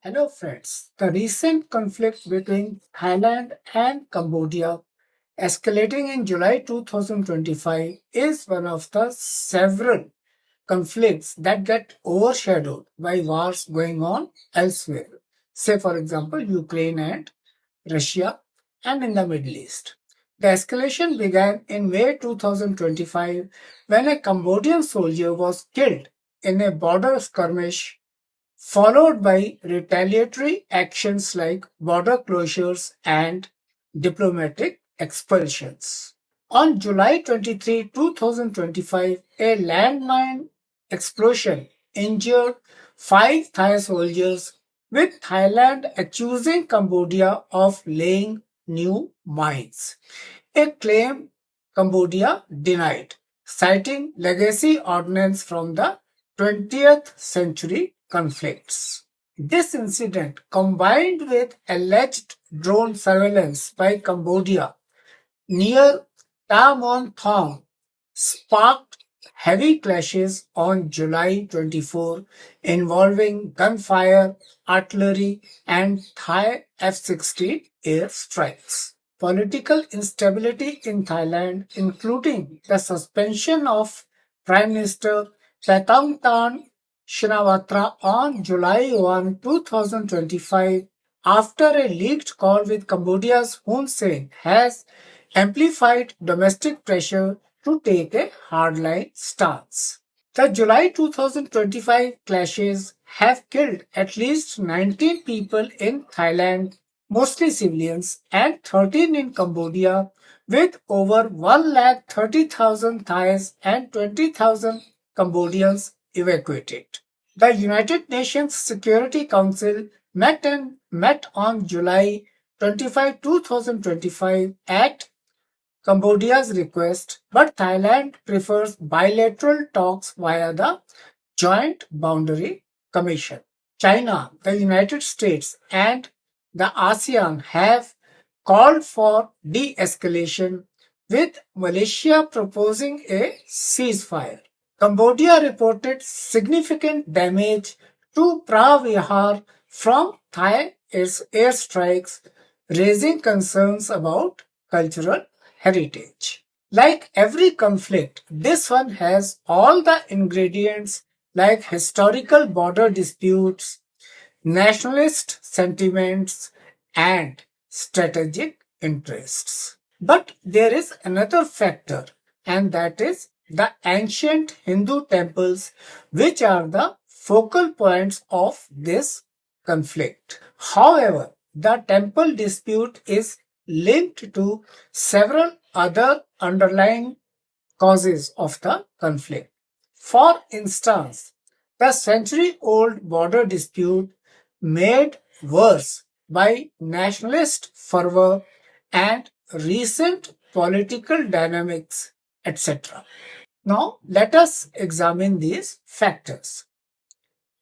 Hello friends, the recent conflict between Thailand and Cambodia escalating in July 2025 is one of the several conflicts that get overshadowed by wars going on elsewhere. Say for example Ukraine and Russia and in the Middle East. The escalation began in May 2025 when a Cambodian soldier was killed in a border skirmish followed by retaliatory actions like border closures and diplomatic expulsions. On July 23, 2025, a landmine explosion injured five Thai soldiers, with Thailand accusing Cambodia of laying new mines, a claim Cambodia denied, citing legacy ordnance from the 20th century conflicts. This incident, combined with alleged drone surveillance by Cambodia near Paetongtarn, sparked heavy clashes on July 24 involving gunfire, artillery, and Thai F-16 airstrikes. Political instability in Thailand, including the suspension of Prime Minister Paetongtarn Shinawatra on July 1, 2025, after a leaked call with Cambodia's Hun Sen, has amplified domestic pressure to take a hardline stance. The July 2025 clashes have killed at least 19 people in Thailand, mostly civilians, and 13 in Cambodia, with over 130,000 Thais and 20,000 Cambodians evacuated. The United Nations Security Council met on July 25, 2025 at Cambodia's request, but Thailand prefers bilateral talks via the Joint Boundary Commission. China, the United States, and the ASEAN have called for de-escalation, with Malaysia proposing a ceasefire. Cambodia reported significant damage to Preah Vihear from Thai airstrikes, raising concerns about cultural heritage. Like every conflict, this one has all the ingredients like historical border disputes, nationalist sentiments, and strategic interests. But there is another factor, and that is the ancient Hindu temples, which are the focal points of this conflict. However, the temple dispute is linked to several other underlying causes of the conflict. For instance, the century-old border dispute made worse by nationalist fervor and recent political dynamics, etc. Now, let us examine these factors.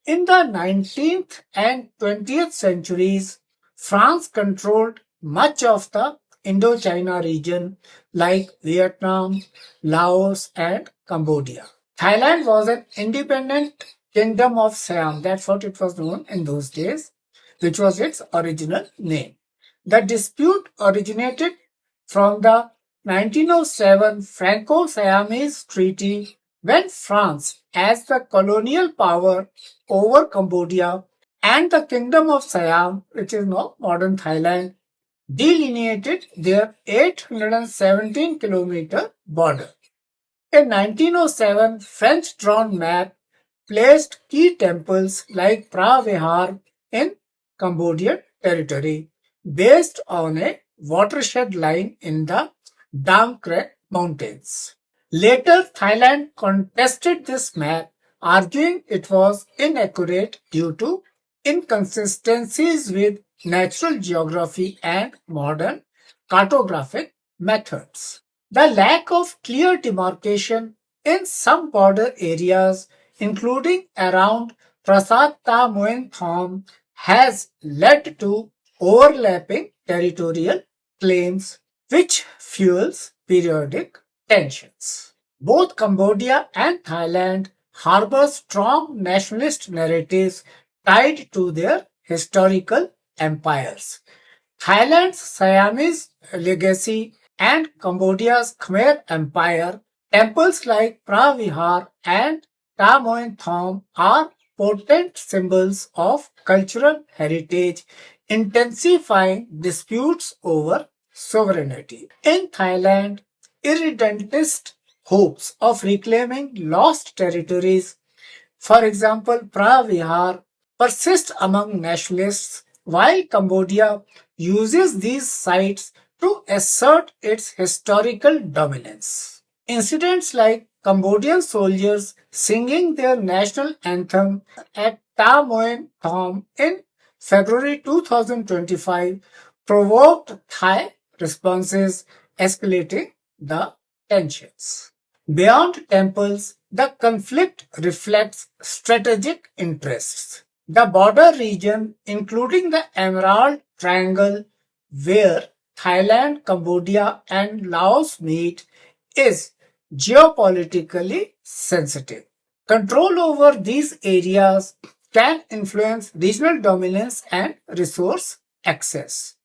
In the 19th and 20th centuries, France controlled much of the Indochina region like Vietnam, Laos, and Cambodia. Thailand was an independent kingdom of Siam, that's what it was known in those days, which was its original name. The dispute originated from the 1907 Franco-Siamese Treaty, when France, as the colonial power over Cambodia and the Kingdom of Siam, which is now modern Thailand, delineated their 817-kilometer border. A 1907 French-drawn map placed key temples like Preah Vihear in Cambodian territory, based on a watershed line in the Dang Krek Mountains. Later, Thailand contested this map, arguing it was inaccurate due to inconsistencies with natural geography and modern cartographic methods. The lack of clear demarcation in some border areas, including around Prasat Ta Mueang Thom, has led to overlapping territorial claims, which fuels periodic tensions. Both Cambodia and Thailand harbor strong nationalist narratives tied to their historical empires. Thailand's Siamese legacy and Cambodia's Khmer Empire, temples like Preah Vihear and Thom are potent symbols of cultural heritage, intensifying disputes over sovereignty. In Thailand, irredentist hopes of reclaiming lost territories, for example, Preah Vihear, persist among nationalists, while Cambodia uses these sites to assert its historical dominance. Incidents like Cambodian soldiers singing their national anthem at Thom in February 2025 provoked Thai responses, escalating the tensions. Beyond temples, the conflict reflects strategic interests. The border region, including the Emerald Triangle, where Thailand, Cambodia, and Laos meet, is geopolitically sensitive. Control over these areas can influence regional dominance and resource access.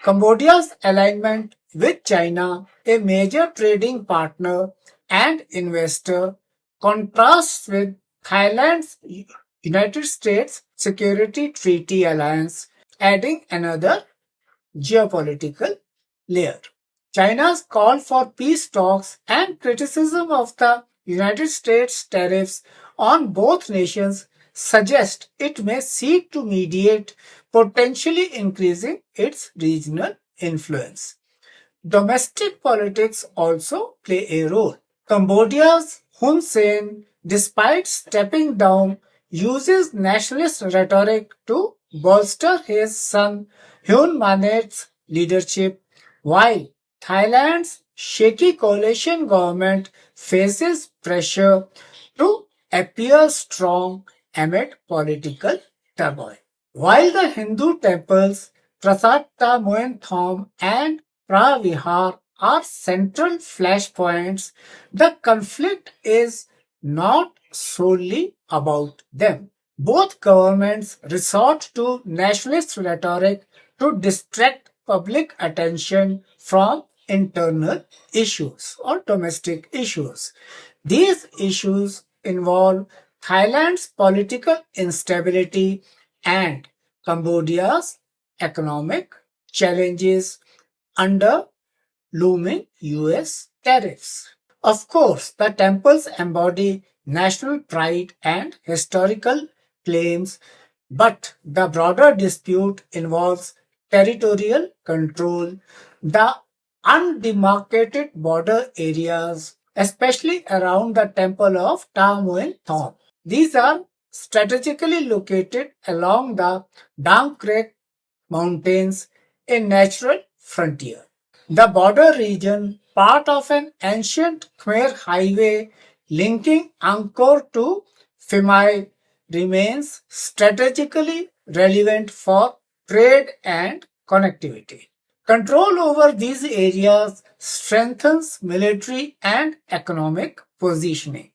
Cambodia's alignment with China, a major trading partner and investor, contrasts with Thailand's United States Security Treaty Alliance, adding another geopolitical layer. China's call for peace talks and criticism of the United States tariffs on both nations suggest it may seek to mediate, potentially increasing its regional influence. Domestic politics also play a role. Cambodia's Hun Sen, despite stepping down, uses nationalist rhetoric to bolster his son Hun Manet's leadership, while Thailand's shaky coalition government faces pressure to appear strong amid political turmoil. While the Hindu temples Prasata Moenthom and Preah Vihear are central flashpoints, the conflict is not solely about them. Both governments resort to nationalist rhetoric to distract public attention from internal issues or domestic issues. These issues involve Thailand's political instability and Cambodia's economic challenges under looming US tariffs. Of course, the temples embody national pride and historical claims, but the broader dispute involves territorial control, the undemarcated border areas, especially around the temple of Ta Muin Thom. These are strategically located along the Dang Creek Mountains, a natural frontier. The border region, part of an ancient Khmer highway linking Angkor to Phimai, remains strategically relevant for trade and connectivity. Control over these areas strengthens military and economic positioning.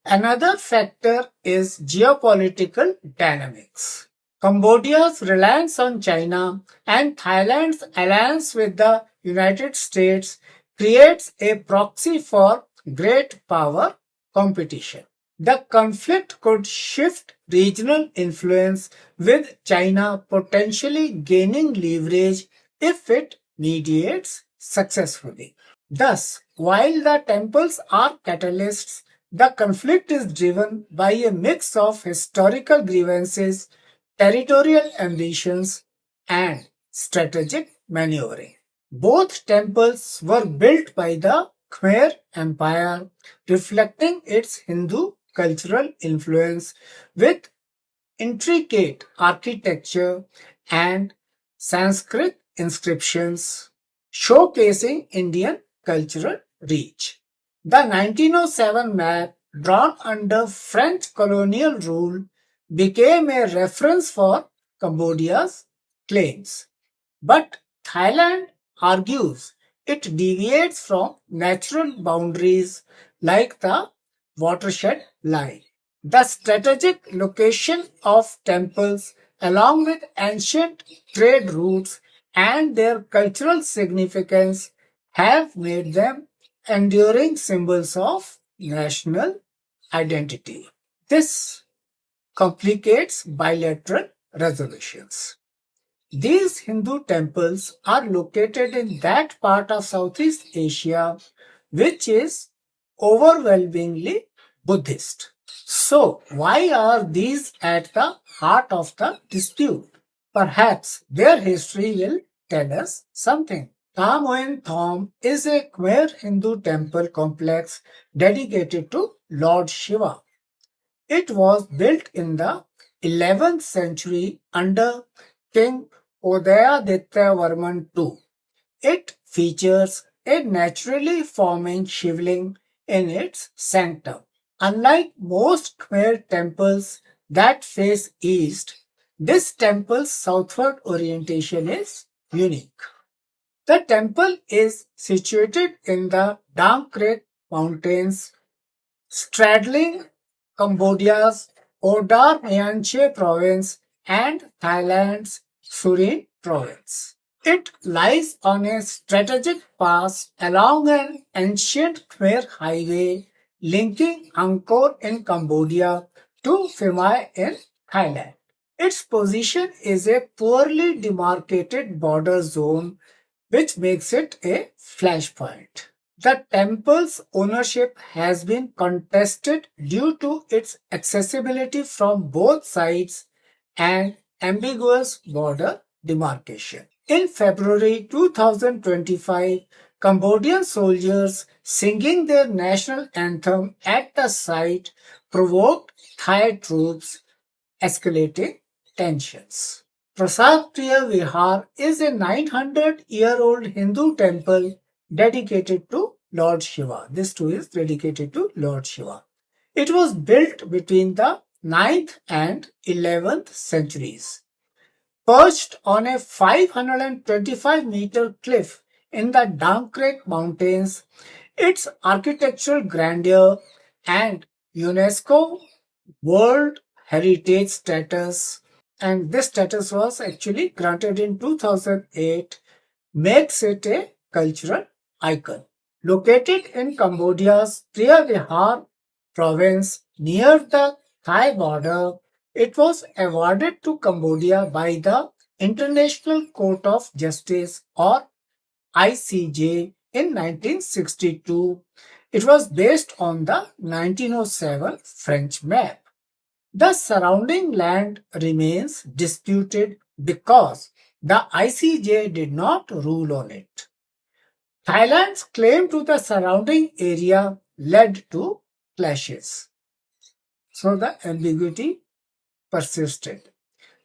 Another factor is geopolitical dynamics. Cambodia's reliance on China and Thailand's alliance with the United States creates a proxy for great power competition. The conflict could shift regional influence, with China potentially gaining leverage if it mediates successfully. Thus, while the temples are catalysts, the conflict is driven by a mix of historical grievances, territorial ambitions, and strategic maneuvering. Both temples were built by the Khmer Empire, reflecting its Hindu cultural influence with intricate architecture and Sanskrit inscriptions, showcasing Indian cultural reach. The 1907 map, drawn under French colonial rule, became a reference for Cambodia's claims. But Thailand argues it deviates from natural boundaries like the watershed line. The strategic location of temples along with ancient trade routes and their cultural significance, have made them enduring symbols of national identity. This complicates bilateral resolutions. These Hindu temples are located in that part of Southeast Asia which is overwhelmingly Buddhist. So, why are these at the heart of the dispute? Perhaps their history will tell us something. Tamoyanthan is a Khmer Hindu temple complex dedicated to Lord Shiva. It was built in the 11th century under King Udayaditya Varman II. It features a naturally forming shivling in its sanctum. Unlike most Khmer temples that face east, this temple's southward orientation is unique. The temple is situated in the Dang Krek Mountains, straddling Cambodia's Odar Meanche province and Thailand's Surin province. It lies on a strategic pass along an ancient Khmer highway linking Angkor in Cambodia to Phimai in Thailand. Its position is a poorly demarcated border zone which makes it a flashpoint. The temple's ownership has been contested due to its accessibility from both sides and ambiguous border demarcation. In February 2025, Cambodian soldiers singing their national anthem at the site provoked Thai troops, escalating tensions. Prasad Preah Vihear is a 900-year-old Hindu temple dedicated to Lord Shiva. This too is dedicated to Lord Shiva. It was built between the 9th and 11th centuries. Perched on a 525-meter cliff in the Dang Krek Mountains, its architectural grandeur and UNESCO World Heritage status, and this status was actually granted in 2008, makes it a cultural icon. Located in Cambodia's Preah Vihear province near the Thai border, it was awarded to Cambodia by the International Court of Justice or ICJ in 1962. It was based on the 1907 French map. The surrounding land remains disputed because the ICJ did not rule on it. Thailand's claim to the surrounding area led to clashes. So the ambiguity persisted.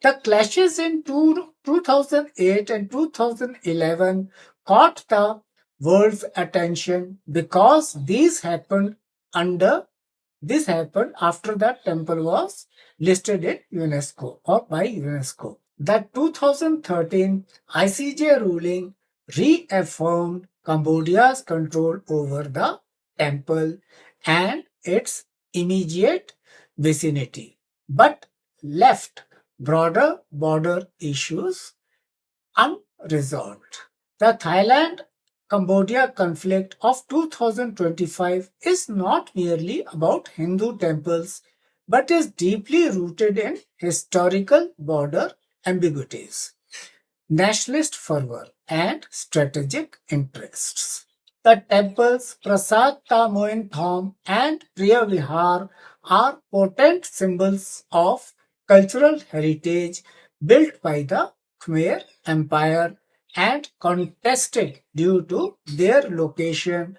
The clashes in 2008 and 2011 caught the world's attention because this happened after the temple was listed in UNESCO or by UNESCO. The 2013 ICJ ruling reaffirmed Cambodia's control over the temple and its immediate vicinity, but left broader border issues unresolved. The Thailand Cambodia conflict of 2025 is not merely about Hindu temples but is deeply rooted in historical border ambiguities, nationalist fervor, and strategic interests. The temples Prasad Tamoin Thom and Preah Vihear are potent symbols of cultural heritage built by the Khmer Empire and contested due to their location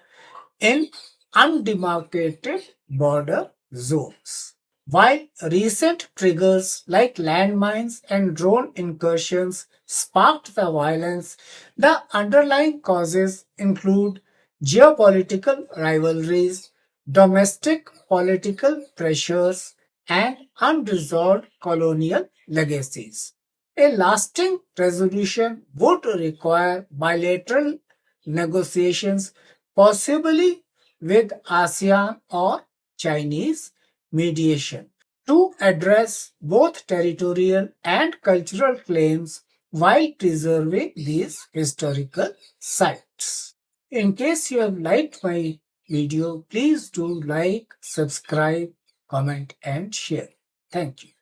in undemarcated border zones. While recent triggers like landmines and drone incursions sparked the violence, the underlying causes include geopolitical rivalries, domestic political pressures, and unresolved colonial legacies. A lasting resolution would require bilateral negotiations, possibly with ASEAN or Chinese mediation, to address both territorial and cultural claims while preserving these historical sites. In case you have liked my video, please do like, subscribe, comment and share. Thank you.